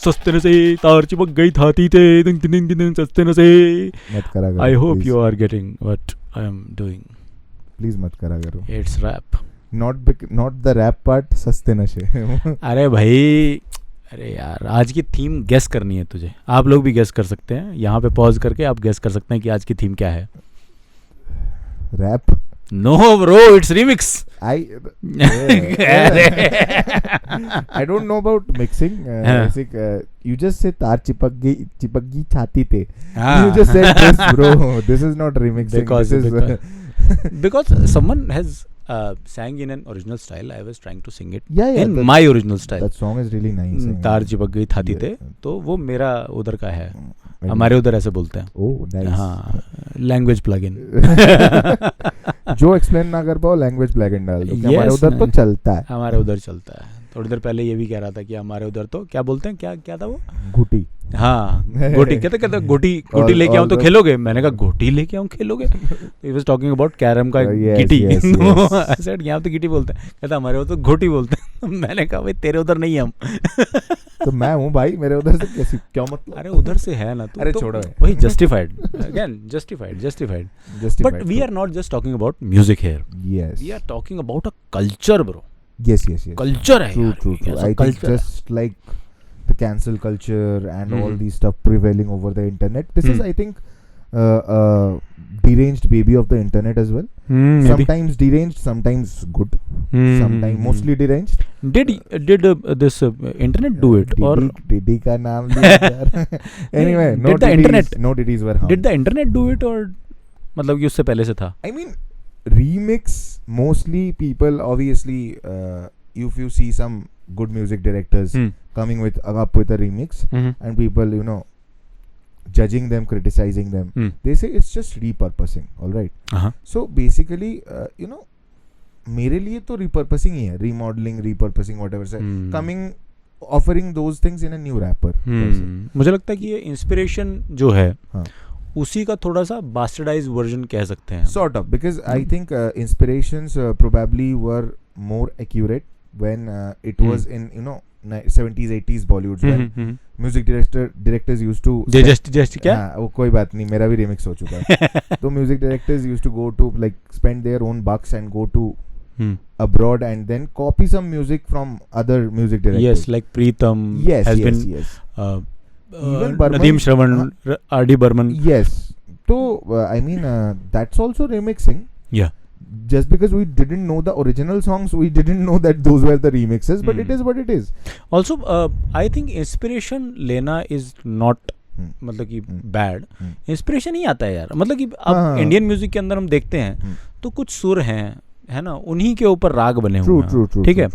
सस्ते न से तार चिपक गई थाती ते दिन दिन दिन सस्ते न से. मत करा करो. I hope please. you are getting what I am doing. Please मत करा करो. It's rap. Not the rap part. सस्ते नशे. अरे भाई, अरे यार, आज की थीम गेस करनी है तुझे. आप लोग भी गेस कर सकते हैं. यहाँ पे पॉज करके आप गेस कर सकते हैं कि आज की थीम क्या है. Rap. No bro, it's remix. I don't know about mixing. Basic, you just say तार चिपक गई छाती ते. You just said this, bro. This is not remixing. Because someone has sang in an original style. I was trying to sing it in my original style. That song is really nice. तार चिपक गई छाती ते. तो वो मेरा उधर का है. हमारे उधर ऐसे बोलते हैं. Oh, nice. हाँ, लैंग्वेज प्लग इन. जो एक्सप्लेन ना कर पाओ लैंग्वेज प्लग इन डाल दो. हमारे उधर तो चलता है. हमारे उधर चलता है. थोड़ी देर पहले ये भी कह रहा था कि हमारे उधर तो क्या बोलते हैं, क्या था वो, घुटी. हाँ, घोटी कहते घोटी लेके आऊँ तो खेलोगे. मैंने कहा घोटी लेके आऊँ खेलोगे. He was talking about carrom का गिटी. यहाँ तो गिटी बोलते हैं. कहता हमारे उधर तो घोटी बोलते हैं. मैंने कहा भाई तेरे उधर नहीं है हम. तो मैं हूँ भाई, मेरे उधर से कैसी क्या मतलब. अरे उधर से है ना. अरे छोड़ो वही justified again. Justified. But we are not just talking about music here. Yes. We are talking about a culture bro. Yes. Culture है. True. I think just like the cancel culture and all these stuff prevailing over the internet. This is, I think, deranged baby of the internet as well. Sometimes deranged, sometimes good. Sometimes mostly deranged. Did this internet do it? Or Didi का नाम लिया यार. Anyway, no diddies were harmed. Did the internet do it or मतलब कि उससे पहले से था? I mean, remix, mostly people obviously, if you see some good music directors coming up with a remix, and people, judging them, criticizing them, they say it's just repurposing. All right. So basically, मेरे लिए तो repurposing ही है. Remodeling, repurposing, whatever say, offering those things in a new wrapper. मुझे लगता है कि ये inspiration जो है उसी का थोड़ा सा bastardized version कह सकते हैं. Sort of, because I think inspirations probably were more accurate when it was in 70s 80s Bollywood, when music directors used to just क्या वो कोई बात नहीं, मेरा भी remix हो चुका है. तो music directors used to go to like spend their own bucks and go to abroad and then copy some music from other music directors. Yes, like Preetham has been even Nadeem Shravan, R.D. Burman. Yes. So I mean that's also remixing. Yeah. Just because we didn't know the original songs, we didn't know that those were the remixes, but it is what it is. Also, I think inspiration लेना is not मतलब कि bad. Inspiration ही आता है यार. मतलब कि अब Indian music के अंदर हम देखते हैं तो कुछ सुर हैं, है ना, उन्हीं के ऊपर राग बने हुए हैं. ठीक है.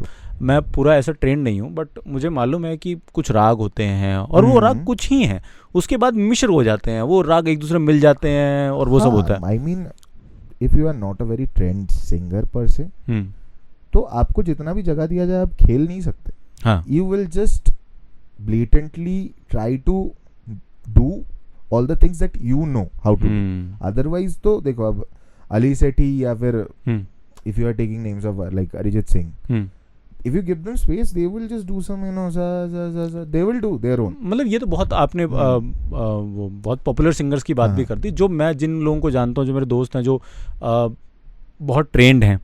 मैं पूरा ऐसा ट्रेंड नहीं हूँ, बट मुझे मालूम है कि कुछ राग होते हैं और वो राग कुछ ही हैं, उसके बाद मिश्र हो जाते हैं, वो राग एक दूसरे मिल जाते हैं और वो सब होता है. I mean, if you are not a very trained singer per se, तो आपको जितना भी जगह दिया जाए आप खेल नहीं सकते. You will just blatantly try to do all the things that you know how to do. Otherwise तो देखो अब अली सेठी या फिर if you are taking names of like Arijit Singh, if you give them space they will just do some they will do their own. मतलब ये तो बहुत आपने वो बहुत पॉपुलर सिंगर्स की बात भी कर दी. जो मैं जिन लोगों को जानता हूँ, जो मेरे दोस्त हैं जो बहुत ट्रेंड हैं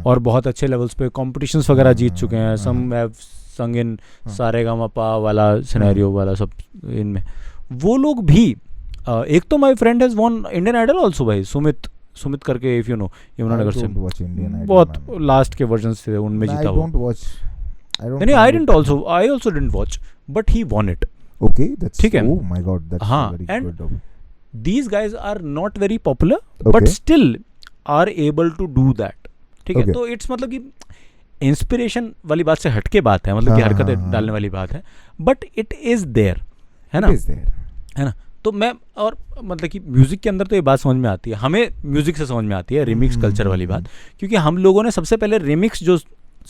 और बहुत अच्छे लेवल्स पे कॉम्पिटिशन्स वगैरह जीत चुके हैं. सम हैव संग इन सारेगामापा वाला सिनेरियो वाला सब इनमें. वो लोग भी एक तो my friend has won Indian Idol also भाई, सुमित करके, इफ यू नो यमुनानगर से बहुत लास्ट के वर्जन्स थे उनमें जीता वो. नहीं, I also didn't watch, but he won it. Okay, that's ठीक है. Oh my God, that's very good. These guys are not very popular but still are able to do that. ठीक है. तो इट्स मतलब कि इंस्पिरेशन वाली बात से हटके बात है, मतलब कि हरकतें डालने वाली बात है, बट इट इज देयर, है ना. तो मैं और मतलब कि म्यूजिक के अंदर तो ये बात समझ में आती है, हमें म्यूजिक से समझ में आती है रिमिक्स कल्चर वाली बात, क्योंकि हम लोगों ने सबसे पहले रिमिक्स जो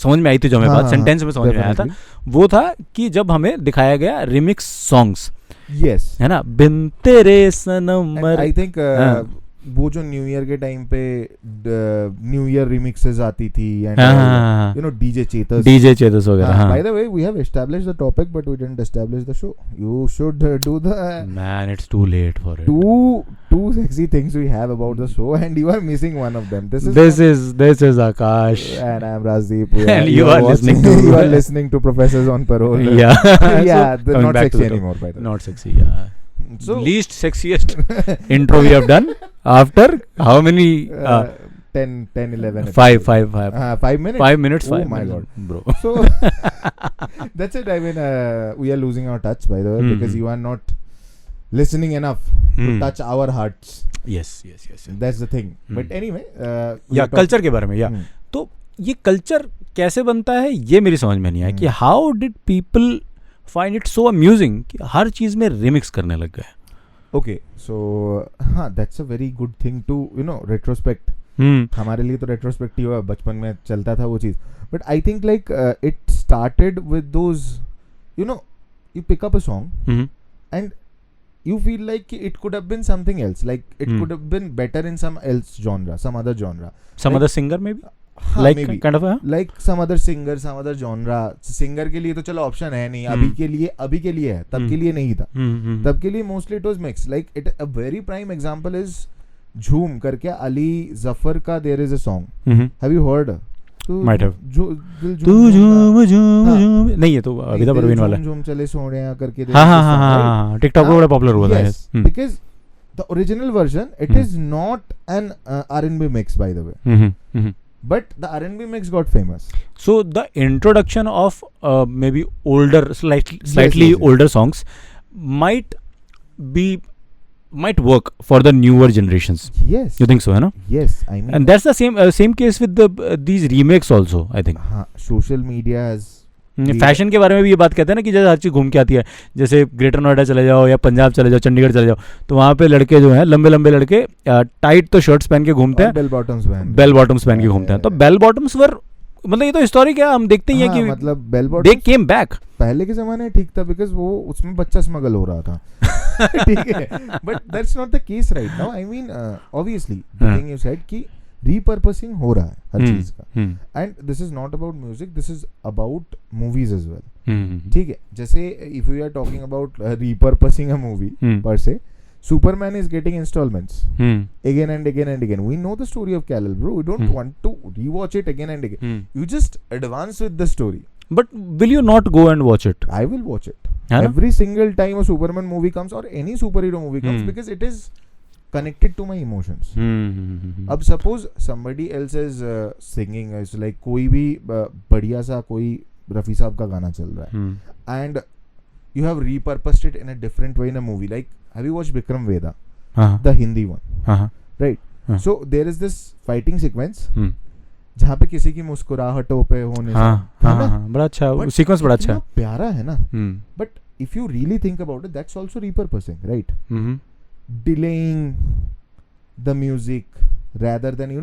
समझ में आई थी, जो हमें बात सेंटेंस में समझ में आया था, वो था कि जब हमें दिखाया गया रिमिक्स सॉन्ग्स. यस, है ना, बिन तेरे सनम. आई थिंक वो जो न्यू ईयर के टाइम पे न्यू ईयर रिमिक्सेस आती थी and you know DJ Chetas वगैरह. By the way we have established the topic but we didn't establish the show. You should do the Man, it's too late for it. two sexy things we have about the show and you are missing one of them. This is Akash and I am Rajdeep. And you are listening to you are listening to Professors on Parole. Yeah. Yeah, So, coming not back to sexy the anymore by the way. Not sexy, yeah. So Least sexiest intro we have done after how many 10 11 5 minutes. 5 minutes. Oh 5 my minutes, God. bro. So that's it. I mean we are losing our touch by the way because you are not listening enough to touch our hearts. Yes. That's the thing. But anyway या culture के बारे में या तो ये culture कैसे बनता है ये मेरी समझ में नहीं आया कि how did people find it so amusing कि हर चीज में रिमिक्स करने लग गए. ओके सो हाँ that's a very good thing to you know retrospect. हमारे लिए तो रेट्रोस्पेक्टिव है, बचपन में चलता था वो चीज़. But I think like it started with those you know you pick up a song and you feel like it could have been something else, like it could have been better in some else genre, some other genre, some like, other singer maybe like maybe. Kind of like some other singer, some other genre. singer के लिए तो चलो option है नहीं, अभी के लिए है, तब के लिए नहीं था. तब के लिए mostly it was mix. Like it a very prime example is Jhoom करके अली जफर का there is a song. Have you heard? Might have. तू झूम नहीं है तो अभिदा परवीन वाला झूम चले सोनिया करके. हाँ टिकटॉक पे बड़ा पॉपुलर हुआ था. Because the original version it is not an R&B mix by the way. But the R&B mix got famous. So the introduction of maybe older, slightly older songs might work for the newer generations. Yes. You think so, है ना? Yes, I mean. And that's the same case with these remakes also, I think. हाँ, social media has. Fashion के बारे में भी ये बात कहते हैं ना कि जैसे हर चीज़ घूम के आती है. जैसे ग्रेटर नोएडा चले जाओ या पंजाब चले जाओ, चंडीगढ़ चले जाओ, तो वहाँ पे लड़के जो हैं लंबे लंबे लड़के टाइट तो शर्ट्स पहन के घूमते हैं, बेल बॉटम्स पहन के घूमते हैं. तो बेल बॉटम्स वर मतलब ये तो हिस्टोरिक है, हम देखते ही हैं कि मतलब बेल बॉटम्स दे केम बैक. पहले के ज़माने ठीक था बिकॉज वो उसमें बच्चा स्मगल हो रहा था. ठीक है, but that's not the case right now. I mean obviously the thing you said कि रीपर्पसिंग हो रहा है हर चीज का. And this is not about music, this is about movies as well. ठीक है, जैसे if you are talking about repurposing a movie per se, Superman is getting installments again and again and again. We know the story of Kal-El, bro. We don't want to rewatch it again and again. You just advance with the story. But will you not go and watch it? I will watch it every single time a Superman movie comes or any superhero movie comes because it is connected to my emotions. अब suppose somebody else is singing, is like कोई भी बढ़िया सा कोई रफी साहब का गाना चल रहा है and you have repurposed it in a different way in a movie. Like, have you watched Vikram Vedha? The Hindi one. Right. So there is this fighting sequence जहाँ पे किसी की मुस्कुराहटों पे होने से बड़ा अच्छा सीक्वेंस, बड़ा अच्छा प्यारा है ना. But if you really think about it, that's also repurposing, right? Delaying the music rather than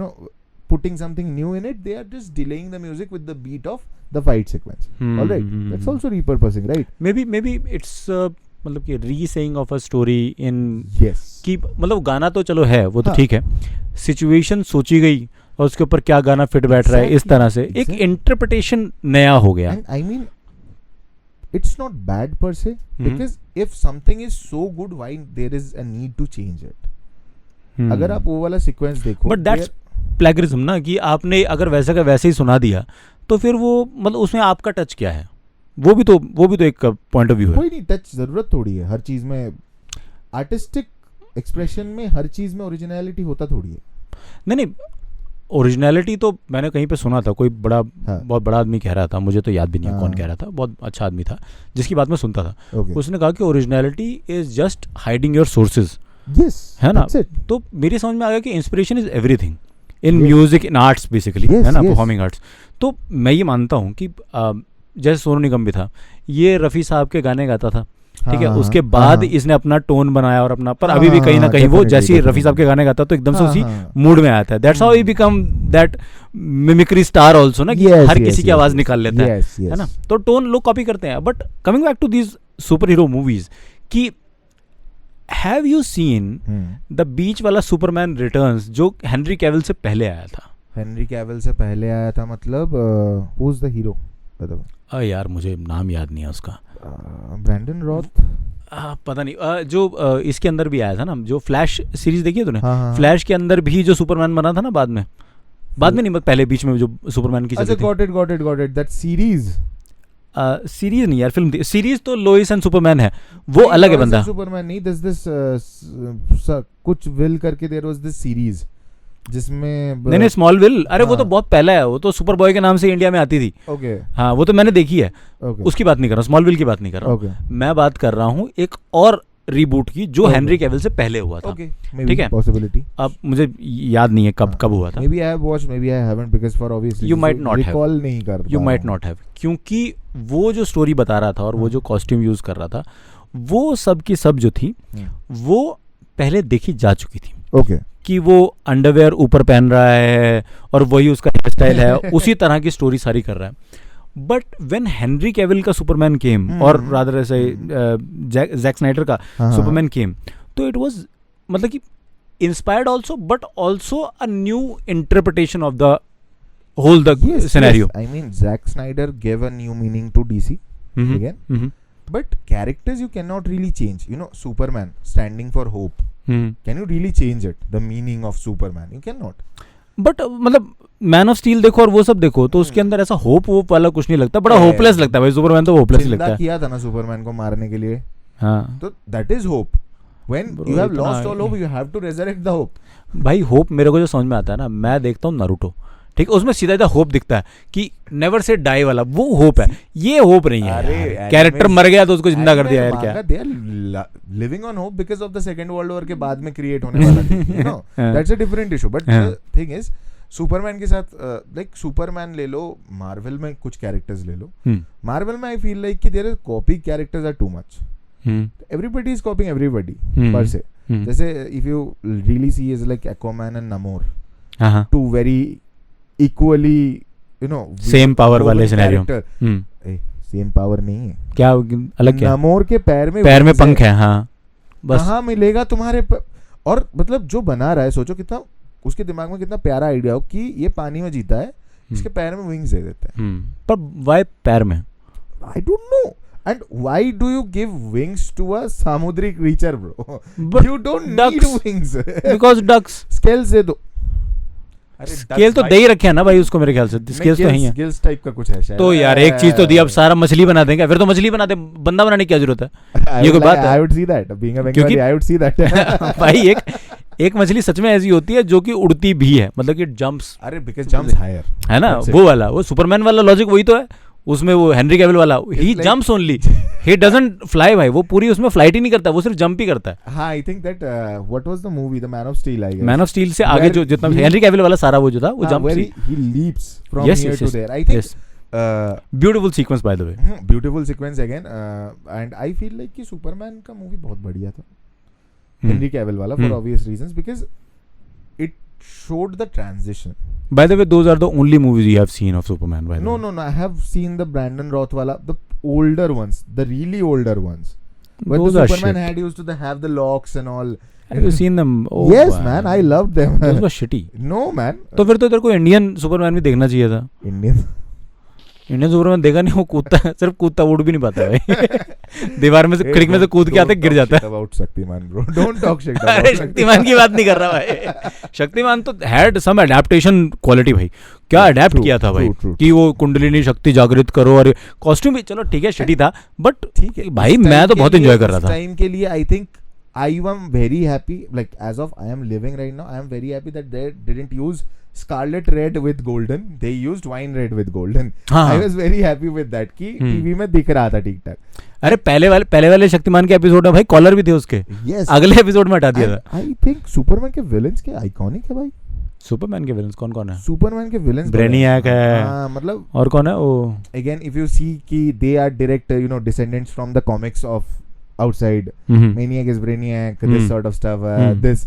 putting something new in it. They are just delaying the music with the beat of the fight sequence. All right, that's also repurposing, right? Maybe it's मतलब कि resaying of a story in. Yes. कि मतलब गाना तो चलो है, वो तो ठीक है, सिचुएशन सोची गई और उसके ऊपर क्या गाना फिट बैठ रहा है, इस तरह से एक इंटरप्रिटेशन नया हो गया. And I mean, it's not bad per se because if something is so good, why there is a need to change it? अगर आप वो वाला सीक्वेंस देखो, बट दैट्स प्लेगरिज्म ना, कि आपने अगर वैसा का वैसे ही सुना दिया तो फिर वो मतलब उसमें आपका टच क्या है? वो भी तो एक पॉइंट ऑफ व्यू है. कोई नहीं, टच जरूरत थोड़ी है हर चीज में. आर्टिस्टिक एक्सप्रेशन में हर चीज में ओरिजिनलिटी होता थोड़ी है. नहीं, ओरिजिनलिटी तो मैंने कहीं पे सुना था, कोई बहुत बड़ा आदमी कह रहा था, मुझे तो याद भी नहीं है कौन कह रहा था, बहुत अच्छा आदमी था जिसकी बात मैं सुनता था. उसने कहा कि originality is just hiding your sources. है ना. तो मेरी समझ में आ गया कि inspiration is everything in music, in arts basically, है ना, परफॉर्मिंग आर्ट्स. तो मैं ये मानता हूँ कि जैसे सोनू निगम भी था, ये रफ़ी साहब के गाने गाता था, ठीक है, उसके बाद इसने अपना टोन बनाया और अपना, पर अभी भी कहीं ना कहीं वो जैसे रफ़ी साहब के गाने गाता तो एकदम से उसी मूड में आता है. That's how he become that mimicry star also ना, कि हर किसी की आवाज़ निकाल लेता है ना. तो टोन लोग कॉपी करते हैं. But coming back to these super hero movies, कि हैव यू सीन द बीच वाला सुपरमैन रिटर्न्स जो हेनरी कैविल से पहले आया था? हेनरी कैविल से पहले आया था मतलब हु इज द हीरो? यार मुझे नाम याद नहीं है उसका. ब्रैंडन रॉथ पता नहीं. जो इसके अंदर भी आया था ना, जो फ्लैश सीरीज देखी है तूने? हाँ. फ्लैश के अंदर भी जो सुपरमैन बना था ना बाद में नहीं, पहले बीच में जो सुपरमैन की अच्छा, got it that series. Series नहीं यार, फिल्म थी. सीरीज तो लोइस एंड सुपरमैन है, वो अलग है बंदा. सुपरमैन नहीं, दिस कुछ विल करके देयर वाज दिस सीरीज जिसमें नहीं स्मॉलविल. अरे वो तो बहुत पहला है, वो तो सुपर बॉय के नाम से इंडिया में आती थी. ओके. हाँ वो तो मैंने देखी है. उसकी बात नहीं कर रहा हूँ, स्मॉलविल की बात नहीं कर रहा हूँ. मैं बात कर रहा हूँ एक और रीबूट की जो हेनरी कैविल से पहले हुआ था. ठीक है, पॉसिबिलिटी. अब मुझे याद नहीं है कब हुआ था. Maybe I have watched, maybe I haven't, because for obvious reasons you might not have. recall नहीं कर पा. You might not have, क्योंकि वो जो स्टोरी बता रहा था और वो जो कॉस्ट्यूम यूज कर रहा था, वो सब की सब जो थी वो पहले देखी जा चुकी थी. ओके. कि वो अंडरवेयर ऊपर पहन रहा है और वही उसका हेयर स्टाइल है, उसी तरह की स्टोरी सारी कर रहा है. बट व्हेन हेनरी कैविल का सुपरमैन केम, और रादर ऐसे जैक स्नाइडर का सुपरमैन केम, तो इट वाज मतलब कि inspired also, but also a new interpretation of the whole the scenario. I mean, Zack Snyder gave a new meaning to DC again. But characters you cannot really change. You know, Superman standing for hope. Can you really change it? The meaning of Superman, you cannot. But मतलब man of steel देखो और वो सब देखो, तो उसके अंदर ऐसा होप वाला कुछ नहीं लगता, बड़ा होपलेस लगता है भाई. सुपरमैन तो होपलेस ही लगता है. किया था ना सुपरमैन को मारने के लिए. हाँ, तो that is hope. When you have lost all hope, you have to resurrect the hope. भाई होप मेरे को जो समझ में आता है ना, मैं देखता हूँ नारुतो, ठीक है, उसमें सीधा होप दिखता है कि नेवर से डाई वाला, वो होप है. ये होप नहीं है. कैरेक्टर मर गया तो उसको जिंदा कर दिया यार. क्या they are living on hope because of the Second World War के बाद में क्रिएट होने वाला थी. You know, that's a different issue. But the thing is, Superman के साथ लाइक सुपरमैन ले लो, मार्वल में कुछ कैरेक्टर्स ले लो. मार्वल में आई फील लाइक कि there copy characters are too much. Everybody is copying everybody per se. जैसे if you really see is like Aquaman and Namor, two very equally, you know, same power वाले scenario. Same power नहीं है. क्या अलग? क्या? नमोर के पैर में पंख है. हाँ, बस कहाँ मिलेगा तुम्हारे और मतलब जो बना रहा है, सोचो कितना उसके दिमाग में कितना प्यारा आइडिया हो कि ये पानी में जीता है, इसके पैर में विंग्स दे देते हैं. पर वाई पैर में? I don't know. And why do you give wings to a samudri creature, bro? But you don't ducks, need wings. Because ducks. Scales दे दो. स्केल तो दे ही रखे हैं ना भाई उसको, मेरे ख्याल से स्केल्स तो ही हैं. गिल्स टाइप का कुछ है शायद. तो यार एक चीज तो दी, अब सारा मछली बना देंगे, फिर तो मछली बना दे, बंदा बनाने की क्या जरूरत है? ये कोई बात है? I would see that. Being a Bengali, I would see that. भाई एक मछली सच में ऐसी होती है जो कि उड़ती भी है, मतलब कि जंप्स. अरे because jumps higher है ना, वो वाला, वो सुपरमैन वाला लॉजिक वही तो है उसमें. वो हेनरी कैविल वाला, he jumps only, he doesn't fly भाई. वो पूरी उसमें फ्लाइट ही नहीं करता, वो सिर्फ जंप ही करता है. हाँ, I think that what was the movie, the Man of Steel, I guess. Man of Steel से आगे जो जितना हेनरी कैविल वाला सारा वो जो था, वो जंप ही leaps from here to there. I think beautiful sequence by the way. Beautiful sequence again. And I feel like कि सुपरमैन का मूवी बहुत बढ़िया था, हेनरी कैविल वाला, for obvious reasons, because it showed the transition. By the way, those are the only movies you have seen of Superman, by the way. No, I have seen the Brandon Roth wala, the older ones, the really older ones. But those the are Superman shit. had used to have the locks and all. Have you seen them? Oh, yes, man, I loved them. Those were shitty. No, man. तो फिर तो तेरे को Indian Superman भी देखना चाहिए था. Indian Superman देखा नहीं, वो कूदता है, सिर्फ कूदता, उड़ भी नहीं पाता भाई. दीवार में से, खिड़की में से कूद के आते गिर जाता है. About Shaktimaan, bro. Don't talk shit about अरे शक्तिमान की बात नहीं कर रहा भाई. शक्तिमान तो had some adaptation quality भाई. क्या अडेप्ट किया था भाई कि वो कुंडलिनी शक्ति जागृत करो, और कॉस्ट्यूम भी चलो ठीक है शिटी था, बट ठीक है भाई, मैं तो बहुत एंजॉय कर रहा था. टाइम के लिए I think I am very happy, like as of I am living right now, I am very happy that they didn't use scarlet red with golden, they used wine red with golden. I was very happy with that कि TV में दिख रहा था ठीक ठाक. अरे पहले वाले शक्तिमान के एपिसोड में भाई कॉलर भी थे उसके. Yes. अगले एपिसोड में हटा दिया था. I think सुपरमैन के विलेंस के आइकॉनिक है भाई. सुपरमैन के विलेंस कौन है? सुपरमैन के विलेंस ब्रेनियक है. हाँ, मतलब और कौन है वो? Again, if you see कि they are direct, you know, descendants from the comics of outside. Maniac is Brainiac, this sort of stuff. This,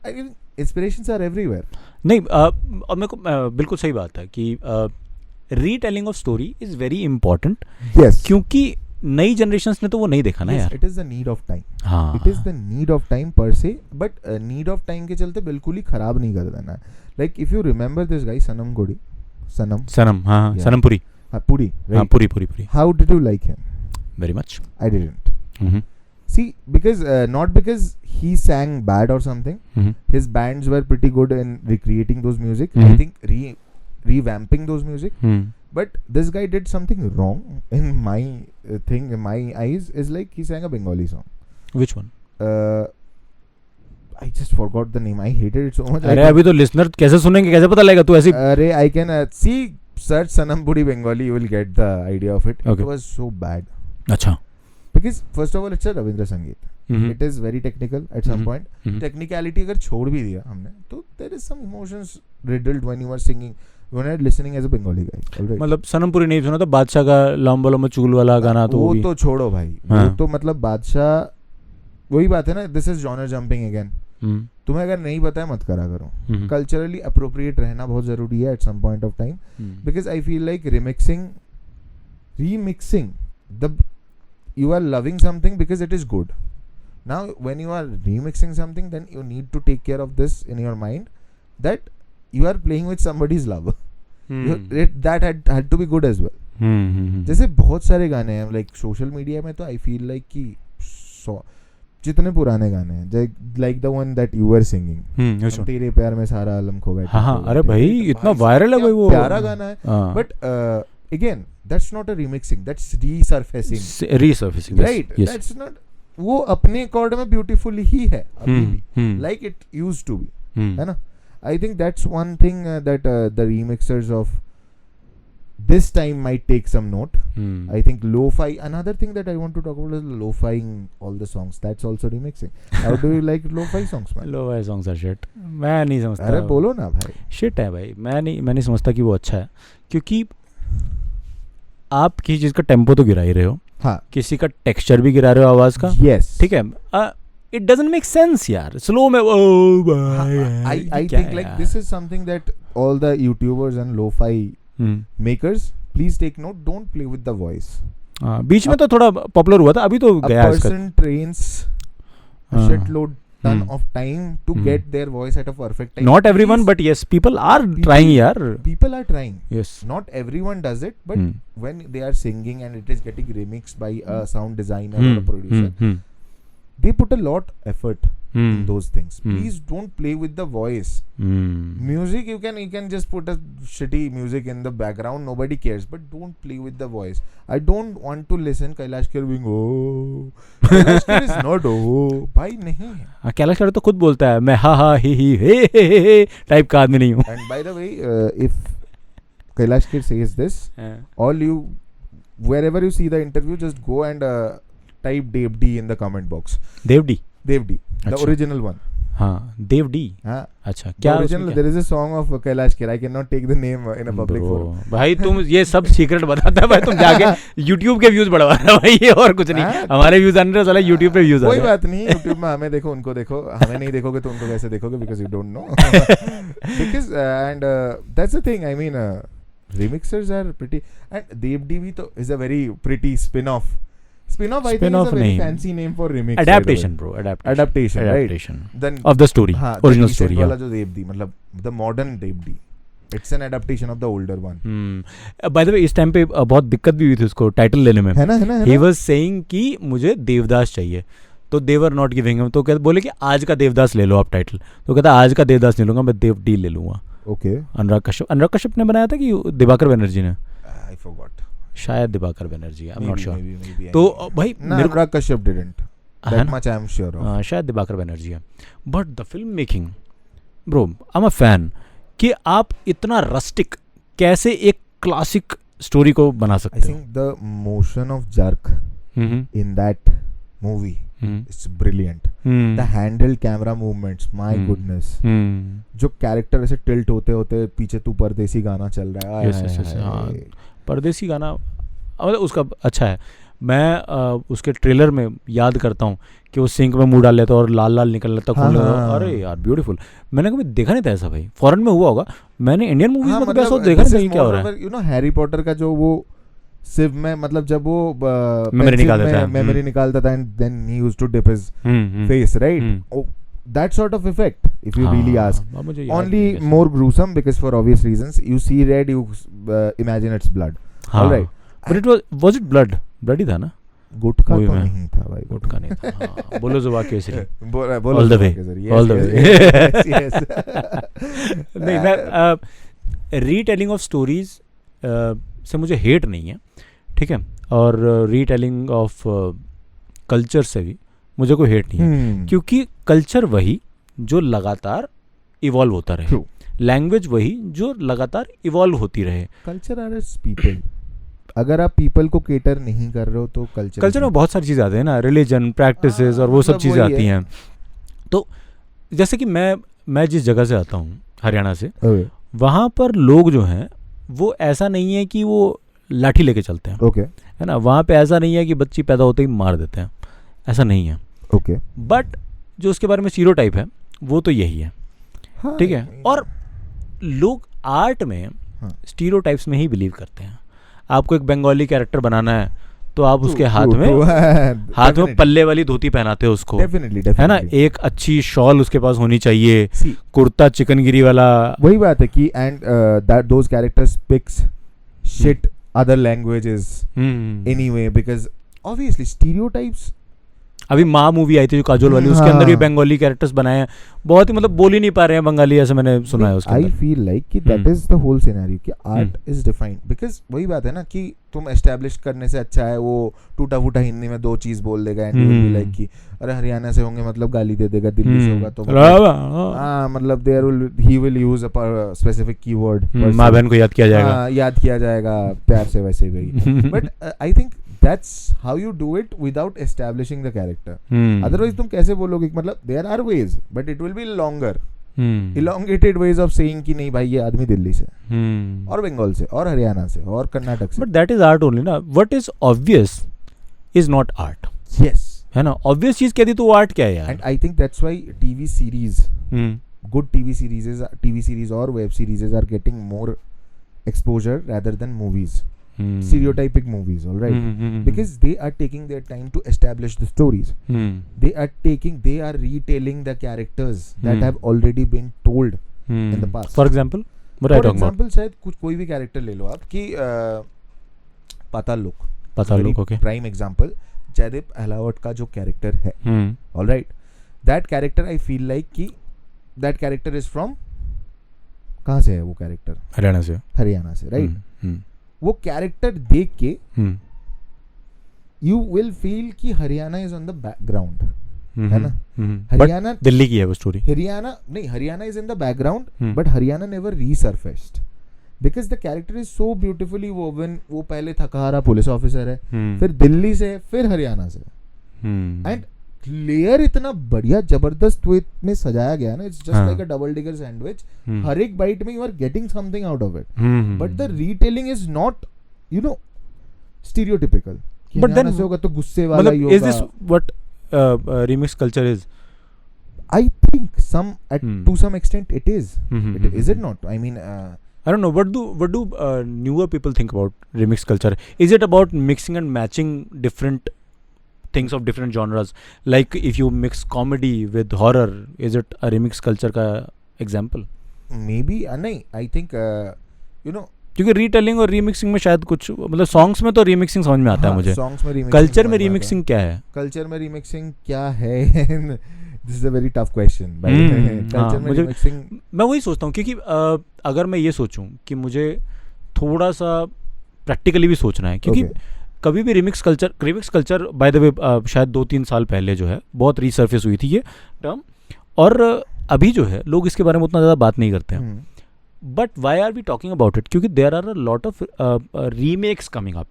I mean, inspirations are everywhere. नहीं, और मेरे को बिल्कुल सही बात है कि retelling of story is very important. Yes. क्योंकि नई जनरेशंस ने तो वो नहीं देखा ना यार. It is the need of time. हाँ, it is the need of time per se, but need of time के चलते बिल्कुल ही खराब नहीं कर देना. Like if you remember this guy Sanam Puri. हाँ, सनम पुरी. पुरी. हाँ, Puri. How did you like him? Very much. I didn't. See, because not because he sang bad or something. His bands were pretty good in recreating those music. I think revamping those music. But this guy did something wrong in my thing. In my eyes, is like he sang a Bengali song. Which one? I just forgot the name. I hated it so much. अरे अभी तो listener कैसे सुनेंगे, कैसे पता लगेगा तू ऐसी. अरे I can see, search Sanam Puri Bengali, you will get the idea of it. Okay. It was so bad. अच्छा. Because first of all, it's a Ravindra Sangeet. It is very technical at some point. Technicality अगर छोड़ भी दिया हमने, तो there is some emotions riddled when you are singing, when you are listening as a Bengali guy. Alright? मतलब सनम पुरी नहीं सुना तो बादशाह का लंबा लंबा चूल वाला गाना तो वो तो छोड़ो भाई. वो तो मतलब बादशाह, वही बात है ना, this is genre jumping again. तुम्हें अगर नहीं पता है मत करा करो. Culturally appropriate रहना बहुत जरूरी है at some point of time. Because I feel like remixing the you are loving something because it is good. Now when you are remixing something, then you need to take care of this in your mind, that you are playing with somebody's love. That had to be good as well. जैसे बहुत सारे गाने हैं like social media में, तो I feel like कि जितने पुराने गाने हैं, like the one that you were singing, तेरे प्यार में सारा आलम खो बैठा. हाँ, अरे भाई इतना वायरल है भाई, वो प्यारा गाना है. But again, that's not a remixing, that's resurfacing. Right? Yes. That's not, वो अपने chord में beautiful ही है अभी भी, like it used to be, है ना. I think that's one thing that the remixers of this time might take some note. I think lo-fi, another thing that I want to talk about is lo-fiing all the songs. That's also remixing. How do you like lo-fi songs, man? Lo-fi songs are shit. मैं नहीं समझता. अरे बोलो ना भाई. Shit है भाई. मैं नहीं समझता कि वो अच्छा है, क्योंकि आप किसी चीज का टेम्पो तो गिरा ही रहे हो. हाँ. किसी का टेक्सचर भी गिरा रहे हो आवाज का. Yes. ठीक है. It doesn't make sense यार. स्लो में I think like this is something that all the YouTubers and lo-fi makers, please take note, don't play with the voice. बीच में तो थोड़ा पॉपुलर हुआ था, अभी तो गया. A person trains a shitload ton of time to get their voice at a perfect time. Not everyone, but yes, people are trying यार. People are trying. Yes. Not everyone does it, but when they are singing and it is getting remixed by a sound designer or a producer, they put a lot effort in those things. Please don't play with the voice. Music, you can just put a shitty music in the background, nobody cares, but don't play with the voice. I don't want to listen Kailash Kher being Kailash Kher is not भाई नहीं है. कैलाश खेर तो खुद बोलता है मैं हा हे type का आदमी नहीं हूँ. And by the way, if Kailash Kher says this, all you, wherever you see the interview, just go and type Dev D in the comment box. Dev D, the original one. हाँ, Dev D. हाँ. अच्छा, क्या original? There is a song of Kailash Kher. I cannot take the name in a public forum. भाई तुम ये सब secret बताता है भाई, तुम जाके YouTube के व्यूज बढ़वा रहे हो भाई, ये और कुछ नहीं. हमारे व्यूज आने रहे, साला YouTube पे व्यूज आ रहे. कोई बात नहीं, YouTube में हमें देखो, उनको देखो. हमें नहीं देखोगे तो उनको कैसे देखोगे? Because you don't know. Because and that's the thing. I mean, remixers are pretty, and Dev D भी तो is a very pretty spin-off. Spin-off, I think, is a very fancy name for remix. Adaptation, bro. Adaptation, right? Then of the story, original story. वाला जो Dev D, मतलब the modern Dev D. It's an adaptation of the older one. By the way, इस time पे बहुत दिक्कत भी हुई थी उसको टाइटल लेने में. है ना. He was saying कि मुझे देवदास चाहिए, तो they were not giving him. तो कहते बोले कि आज का देवदास ले लो आप टाइटल. तो कहता आज का देवदास नहीं लूंगा, मैं देव डी ले लूंगा. Okay. अनुराग कश्यप ने बनाया था कि दिवाकर बनर्जी ने? I forgot. शायद Diwakar Banerjee, I am not sure. तो भाई Anurag Kashyap didn't, that much I am sure of. शायद दिवाकर बनर्जी है. But the film making, bro, I am a fan कि आप इतना रस्टिक कैसे एक क्लासिक स्टोरी को बना सकते हो. I think the motion of jerk in that movie it's brilliant. The handle camera movements, my goodness. जो कैरेक्टर ऐसे टिल्ट होते होते पीछे तू परदेसी गाना चल रहा है. परदेसी गाना मतलब उसका अच्छा है. मैं उसके ट्रेलर में याद करता हूँ कि वो सिंक में मुंह डाल लेता और लाल लाल निकल लेता. अरे यार ब्यूटीफुल. मैंने कभी देखा नहीं था ऐसा भाई. फॉरेन में हुआ होगा, मैंने इंडियन मूवीज में ऐसा देखा नहीं क्या हो रहा है. यू नो हैरी पॉटर का जो वो सिव में मतलब जब वो मेमोरी निकालता था and then he used to dip his face, right? That sort of effect, if you really ask. Only more gruesome because for obvious reasons. You see red, you imagine it's blood. All right. But was it blood? Bloody था ना? गुटखा तो नहीं था भाई. गुटखा नहीं था. बोलो जुबा Kesari. All the way. All the way. Yes. नहीं, मैं रीटेलिंग ऑफ स्टोरीज से मुझे हेट नहीं है, ठीक है, और रीटेलिंग ऑफ कल्चर से भी मुझे कोई हेट नहीं है, क्योंकि कल्चर वही जो लगातार इवॉल्व होता रहे, लैंग्वेज वही जो लगातार इवॉल्व होती रहे. Culture are people. अगर आप पीपल को केटर नहीं कर रहे हो तो कल्चर में बहुत सारी चीज़ें आती हैं ना, रिलीजन, प्रैक्टिसेस और वो सब चीज़ें आती हैं. तो जैसे कि मैं जिस जगह से आता हूँ हरियाणा से, वहाँ पर लोग जो हैं वो ऐसा नहीं है कि वो लाठी लेके चलते हैं, है ना. वहाँ पे ऐसा नहीं है कि बच्ची पैदा होते ही मार देते हैं, ऐसा नहीं है. बट जो उसके बारे में स्टीरियोटाइप है वो तो यही है, ठीक है. और लोग आर्ट में स्टीरियोटाइप्स में ही बिलीव करते हैं. आपको एक बंगाली कैरेक्टर बनाना है तो आप उसके हाथ में पल्ले वाली धोती पहनाते हो उसको, है ना. एक अच्छी शॉल उसके पास होनी चाहिए, कुर्ता चिकनगिरी वाला. वही बात है कि and that those characters picks shit other languages anyway because obviously stereotypes. अभी माँ मूवी आई थी जो काजोल वाली, उसके अंदर भी बंगाली कैरेक्टर्स बनाए हैं, बहुत ही मतलब बोल ही नहीं पा रहे हैं बंगाली, ऐसे मैंने सुना है उसके अंदर. आई फील लाइक कि that is the whole scenario कि आर्ट इज डिफाइंड बिकॉज वही बात है ना कि तुम एस्टैब्लिश करने से अच्छा है वो टूटा फूटा हिंदी में 2 चीज बोल देगा and you will be like कि अरे हरियाणा से होंगे मतलब गाली दे देगा, दिल्ली से होगा तो मतलब there will he will use a specific keyword, माँ बहन को याद किया जाएगा प्यार से, वैसे ही. But I think that's how you do it without establishing the character. Otherwise तुम कैसे बोलोगे, मतलब there are ways but it will be longer, elongated ways of saying कि नहीं भाई ये आदमी दिल्ली से और बंगाल से और हरियाणा से और कर्नाटक से. But that is art only ना. What is obvious is not art. Yes. है ना. obvious चीज कह दी तो वो art क्या है यार. And I think that's why TV series, good TV series or web series are getting more exposure rather than movies. Stereotypic movies, all right, because they are taking their time to establish the stories. They are retelling the characters that have already been told in the past. For example, what are you talking about? शायद कोई भी character ले लो आप कि पाताल लोक, okay, prime example, Jaydev Ahlawat का जो character है, all right, that character I feel like कि that character is from, कहाँ से है वो कैरेक्टर? हरियाणा से, right? वो कैरेक्टर देख के यू विल फील कि Haryana is on the background, है ना. हरियाणा दिल्ली की है वो story. Haryana is in the background but Haryana never resurfaced because the character is so beautifully woven. वो पहले थकारा पुलिस ऑफिसर है, फिर दिल्ली से, फिर हरियाणा से, एंड लेयर इतना बढ़िया जबरदस्त वे में सजाया गया ना. It's just like a double digger sandwich. हर एक बाइट में you are getting something out of it, but the retelling is not you know stereotypical. But then से होगा तो गुस्से वाला ही होगा. Is this what remix culture is? I think some to some extent it is. Is it not? I mean I don't know. What do newer people think about remix culture? Is it about mixing and matching different things of different genres? Like if you mix comedy with horror, is it a remix culture का example? Maybe नहीं. I think you know, क्योंकि retelling और remixing में शायद कुछ मतलब songs में तो रीमिक्सिंग समझ में आता है मुझे. कल्चर में रीमिक्सिंग क्या है? कल्चर में रीमिक्सिंग क्या है? This is a very tough question. Culture में रीमिक्सिंग मैं वही सोचता हूँ क्योंकि अगर मैं ये सोचूं कि मुझे थोड़ा सा प्रैक्टिकली भी सोचना है, क्योंकि कभी भी रिमिक्स कल्चर बाय द वे शायद 2-3 साल पहले जो है बहुत रीसर्फेस हुई थी ये टर्म, और अभी जो है लोग इसके बारे में उतना ज़्यादा बात नहीं करते हैं. But why are we talking about it? क्योंकि there are a lot of remakes coming up.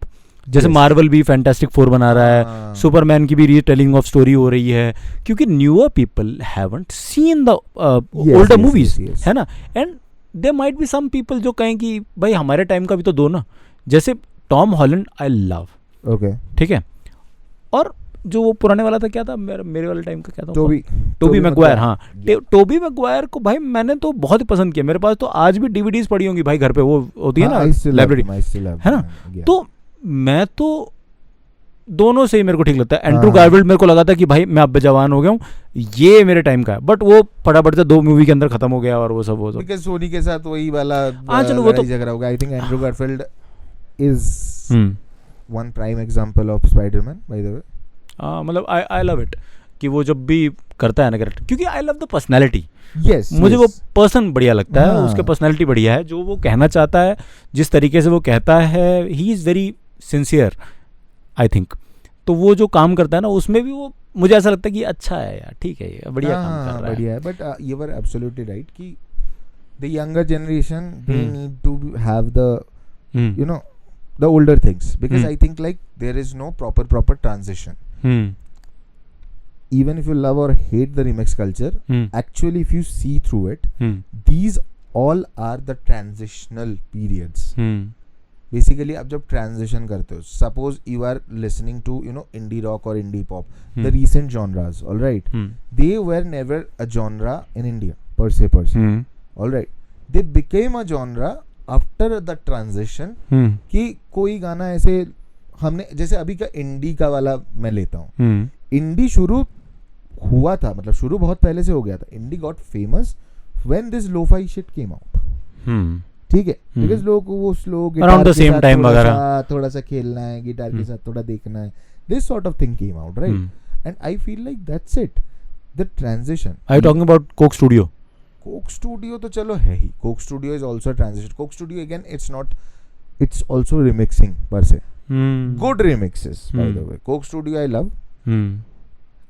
जैसे मार्वल भी फैंटास्टिक 4 बना रहा है, सुपरमैन की भी रीटेलिंग ऑफ स्टोरी हो रही है, क्योंकि newer people haven't seen the older movies, है ना. And there might be some people जो कहें कि भाई हमारे टाइम का भी तो दो ना. जैसे टॉम हॉलैंड आई लव, ठीक है, और जो वो पुराने वाला था क्या था, मेरे वाले टाइम का क्या था, टोबी मैगवायर. हाँ, टोबी मैगवायर को भाई मैंने तो बहुत ही पसंद किया. मेरे पास तो आज भी डीवीडीज पड़ी होंगी भाई घर पे, वो होती है ना लाइब्रेरी, है ना. तो मैं तो दोनों से ही मेरे को ठीक लगता है. एंड्रू गारफील्ड मेरे को लगा था कि भाई मैं अब जवान हो गया हूँ, ये मेरे टाइम का है, बट वो फटाफट से 2 मूवी के अंदर खत्म हो गया और वो सब बिकॉज़ सोनी के साथ वही वाला चलो वो तो झगड़ा होगा. I think Andrew Garfield is one prime example of Spiderman bye the वे. मतलब आई लव इट कि वो जब भी करता है ना कैरेक्टर, क्योंकि I love the personality. Yes, मुझे वो पर्सन बढ़िया लगता है, उसके पर्सनैलिटी बढ़िया है, जो वो कहना चाहता है, जिस तरीके से वो कहता है, he is very sincere I think. तो वो जो काम करता है ना उसमें भी वो मुझे ऐसा लगता है कि अच्छा है यार, ठीक है ये बढ़िया काम कर रहा है. बढ़िया है. But you were absolutely right कि the younger generation they need to have the you know the older things, because I think like there is no proper transition. Even if you love or hate the remix culture, actually if you see through it, these all are the transitional periods. Basically आप जब transition करते हो, suppose you are listening to indie rock or indie pop, the recent genres, all right, they were never a genre in India per se, all right, they became a genre after the transition. कि कोई गाना ऐसे हमने जैसे अभी का indie का वाला मैं लेता हूँ, इंडी शुरू हुआ था, मतलब शुरू बहुत पहले से हो गया था. Indie got famous when this lofi shit came out. ठीक है, बिकॉज़ लोगों को वो स्लो गिटार के साथ थोड़ा सा खेलना है, गिटार के साथ थोड़ा देखना है, this sort of thing came out, right? And I feel like that's it, the transition. I talking about Coke studio. Coke studio तो चलो है ही. Coke studio is also transition. Coke studio again it's also remixing per se. Good remixes, by the way. Coke Studio I love.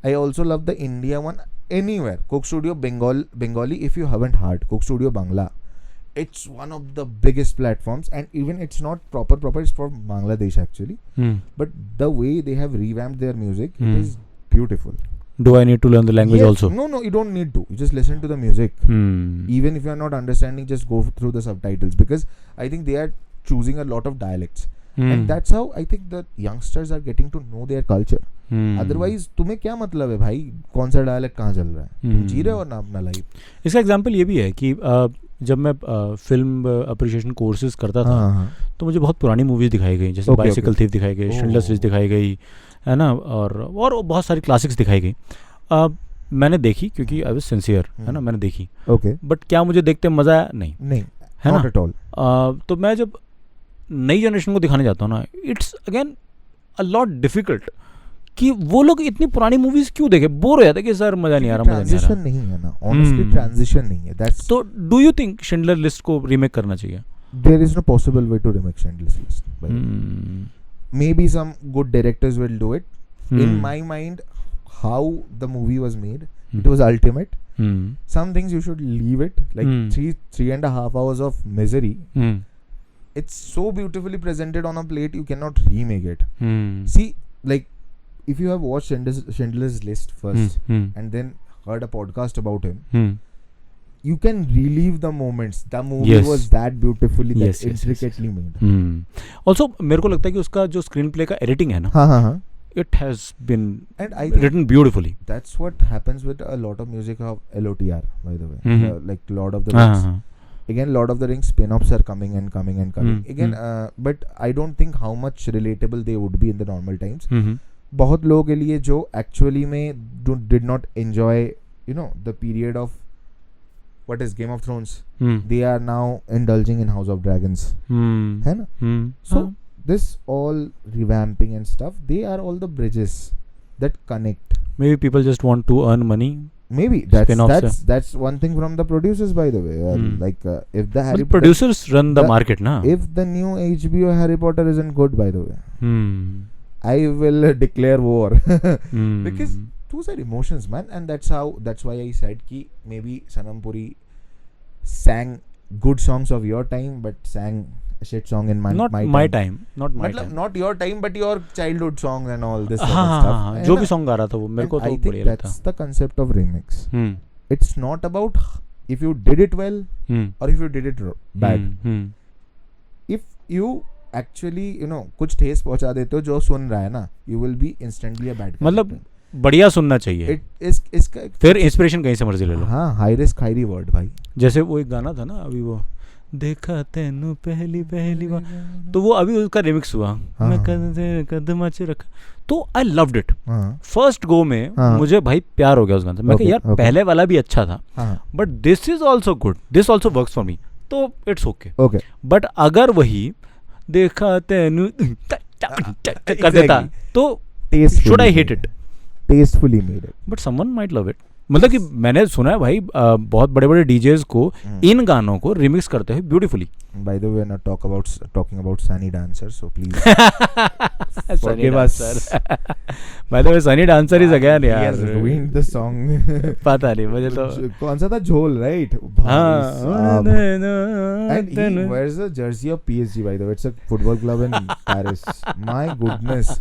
I also love the India one anywhere. Coke Studio Bengali if you haven't heard. Coke Studio Bangla. It's one of the biggest platforms, and even it's not proper. It's from Bangladesh actually. But the way they have revamped their music, it is beautiful. Do I need to learn the language also? No, you don't need to. You just listen to the music. Even if you are not understanding, just go through the subtitles, because I think they are choosing a lot of dialects. And that's how I think the youngsters are getting to know their culture. Otherwise तुम्हें क्या मतलब है भाई कौन सा dialect कहाँ चल रहा है, तुम जी रहे हो ना अपना लाइफ. इसका एग्जांपल ये भी है कि जब मैं फिल्म अप्रिशिएशन कोर्सेज करता था तो मुझे बहुत पुरानी मूवीज दिखाई गई, जैसे बाइसिकल थीफ दिखाई गई, शिंडलर्स लिस्ट दिखाई गई है ना, और बहुत सारी क्लासिक्स दिखाई गई. मैंने देखी क्योंकि आई वाज सिंसियर, है ना, मैंने देखी. बट क्या मुझे देखते मजा आया? नहीं है ना. तो मैं जब नई जनरेशन को दिखाने जाता हूँ ना, it's again a lot difficult कि वो लोग इतनी पुरानी मूवीज क्यों देखे, बोर हो जाता है कि सर मजा नहीं आ रहा. ट्रांजिशन नहीं है ना, ऑनेस्टली ट्रांजिशन नहीं है. दैट्स तो do you think Schindler list को रीमेक करना चाहिए? There is no possible way to remake Schindler's List. Maybe some good directors will do it. In my mind, how the movie was made, it was ultimate. Some things you should leave it, like 3.5 hours of misery. It's so beautifully presented on a plate, you cannot remake it. See, like if you have watched Schindler's List first and then heard a podcast about him, you can relive the moments. The movie was that beautifully, intricately made. Also मेरे को लगता है कि उसका जो screen play का editing है ना, it has been written beautifully. That's what happens with a lot of music of LOTR, by the way. Like Lord of the Rings. Again, Lord of the Rings spin-offs are coming. Again, but I don't think how much relatable they would be in the normal times. बहुत लोगों के लिए जो actually में did not enjoy, the period of what is Game of Thrones, they are now indulging in House of Dragons. है ना? So this all revamping and stuff, they are all the bridges that connect. Maybe people just want to earn money. Maybe that's one thing from the producers, by the way. Like if the Harry producers run the market, na. If the new HBO Harry Potter isn't good, by the way, I will declare war. Because those are emotions, man, and that's why I said ki maybe Sanam Puri sang good songs of your time, but sang a shit song in my time. Not your time, but your childhood songs and all this stuff. जो भी song गा रहा था वो मेरे को तो बढ़िया लगता. That's the concept of remix. It's not about if you did it well or if you did it bad. If you actually कुछ ठेस पहुंचा देते हो जो सुन रहा है ना, you will be instantly a bad guy. मतलब बढ़िया सुनना चाहिए. फिर इंस्पिरेशन कहीं से मर्जी ले लो. हाँ, हाई रिस्क हाई रिवॉर्ड भाई. जैसे वो एक गाना था ना अभी, वो देखा तेनू पहली बार, तो वो अभी उसका रिमिक्स हुआ, मैं कदम च रखा, तो I loved it first go में। मुझे भाई प्यार हो गया उस गाने से। मैं कहा यार पहले वाला भी अच्छा था, but this is also good, this also works for me, तो इट्स ओके। बट अगर वही देखा तेनू कर देता तो should I hit it, tastefully made it, but someone might love it. मतलब कि मैंने सुना है भाई बहुत बड़े बड़े डीजेस को इन गानों को रिमिक्स करते हैं beautifully. By the way, we're not talking about Sunny Dancer, so please forgive us. By the way, Sunny Dancer is again यार, he has ruined the song. पता नहीं मुझे तो कौन सा था, झोल, right? And he wears a jersey of PSG, by the way. It's a football club in Paris. My goodness.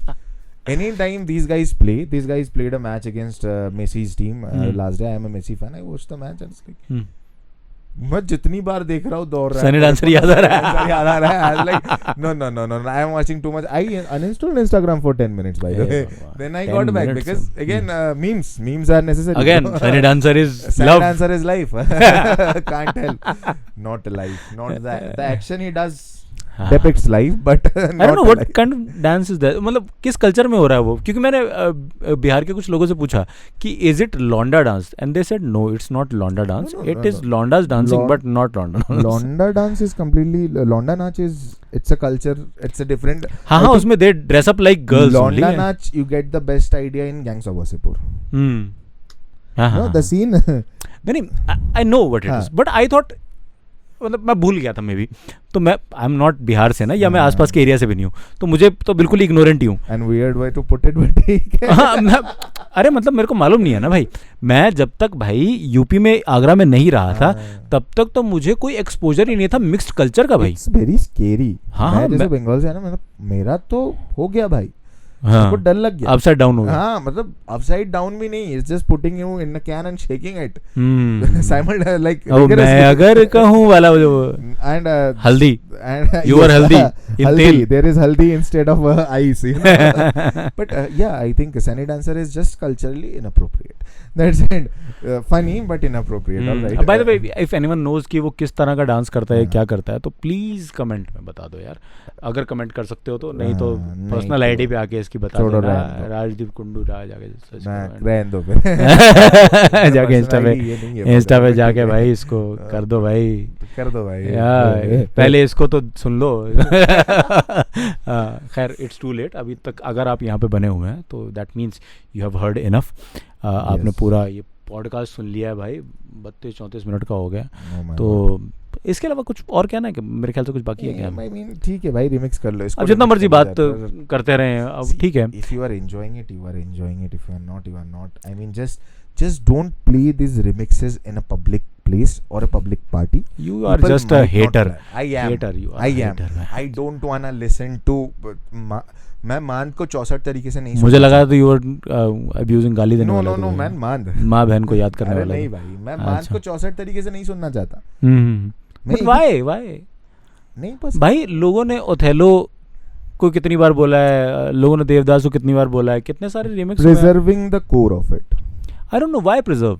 Anytime these guys played a match against Messi's team last day. I am a Messi fan. I watched the match and it's like मैं जितनी बार देख रहा हूँ दौड़ रहा है, Sunny dancer याद आ रहा है। I was like no, I am watching too much. I uninstalled Instagram for 10 minutes by the way. Then I got back because again memes are necessary. Again Sunny Dancer is Sunny love. Dancer is life. Can't help. Not life. Not that. The action he does depicts life, but I don't know what kind of dance is that. मतलब किस culture में हो रहा है वो, क्योंकि मैंने बिहार के कुछ लोगों से पूछा कि इज इट लौंडा dance, and they said no, it's not लौंडा डांस, इट इज लौंडास डांसिंग बट नॉट लौंडा डांस। लौंडा डांस इज कंप्लीटली, लौंडा नाच is, it's a culture, it's a different. हाँ उसमें they dress up like girls. लौंडा नाच you get the best idea in Gangs of Wasseypur. No, the scene. नहीं I know what it is, but I thought, मतलब मैं भूल गया था मे बी, तो मैं आई एम नॉट बिहार से ना, या मैं आसपास के एरिया से भी नहीं हूँ, तो मुझे तो बिल्कुल इग्नोरेंट ही हूँ। And weird way to put it, but ठीक है। अरे मतलब मेरे को मालूम नहीं है ना भाई, मैं जब तक भाई यूपी में आगरा में नहीं रहा था तब तक तो मुझे कोई एक्सपोजर ही नहीं था मिक्स्ड कल्चर का भाई। It's very scary. मैं जैसे बंगाल से है ना, मतलब मेरा तो हो गया भाई, हाँ, डर लग गया, अपसाइड डाउन हो गया। हाँ मतलब अपसाइड डाउन भी नहीं, it's just putting you in a can and shaking it simultaneously, like मैं अगर कहूं वाला जो एंड हल्दी, you are healthy in haldi, there is haldi instead of ice, you know? But yeah, I think Sunny Dancer is just culturally inappropriate. That's it. Funny but inappropriate. All right. By the way, if anyone knows कि वो किस तरह का dance करता है, क्या करता है, तो प्लीज कमेंट में बता दो यार, अगर कमेंट कर सकते हो तो, नहीं तो पर्सनल आईडी पे आके इसकी बता दो, राजदीप कुंडू जाके रहने दो फिर जाके इंस्टा पे जाके भाई इसको कर दो भाई यार, पहले इसको तो सुन लो। खैर इट्स टू लेट, अभी तक अगर आप यहाँ पे बने हुए हैं तो that means you have heard enough. आपने पूरा ये पॉडकास्ट सुन लिया है भाई, 32-34 मिनट का हो गया। तो इसके अलावा कुछ और कहना है कि मेरे ख्याल से कुछ बाकी है क्या? I mean, ठीक है भाई, रिमिक्स कर लो इसको, अब जितना मर्जी बात करते रहें, अब ठीक है। If you are enjoying it, you are enjoying it. If you are not, you are not. I mean, just don't play these remixes in a public place or a public party. You are just a hater. I am. Hater, you are I a am. hater. I don't wanna listen to. मैं मांद को 64 तरीके से नहीं, मुझे लगा तो you were abusing, गाली देने वाला। नो मैन, मांद माँ बहन को याद करने वाला। नहीं भाई, मैं मांद को 64 तरीके से नहीं सुनना चाहता। वाई नहीं पसंद भाई। लोगों ने ओथेलो को कितनी बार बोला है, लोगों ने देवदास को कितनी बार बोला है, कितने सारे remix. Preserving the core of it. I don't know why preserve.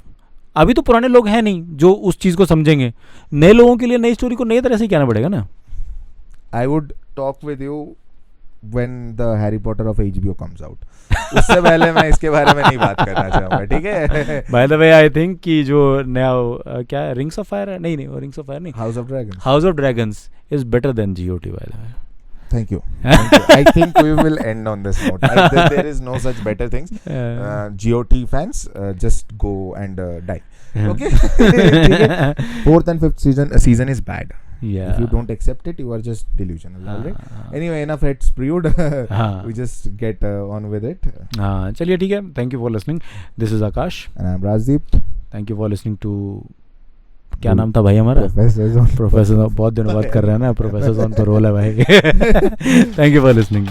अभी तो पुराने लोग हैं नहीं जो उस चीज को समझेंगे, नए लोगों के लिए नई स्टोरी को नई तरह से कहना पड़ेगा ना। I would talk with you when the Harry Potter of HBO comes out. उससे पहले मैं इसके बारे में नहीं बात करना चाहूँगा, ठीक है? By the way, I think कि जो नया क्या Rings of Fire है, नहीं वो Rings of Fire नहीं, House of Dragons is better than GOT, by the way. Thank you. I think we will end on this note. There is no such better things. GOT fans, just go and die. Okay? 4th and 5th season is bad. Yeah. If you don't accept it, you are just delusional. Alright? Anyway, enough hate spewed. We just get on with it. चलिए ठीक है. Thank you for listening. This is Akash. And I'm Rajdeep. Thank you for listening to, क्या नाम था भाई हमारा? Professor. बहुत दिनों बाद कर रहे हैं ना, प्रोफेसर ऑन तो रोल है भाई। Thank you for listening.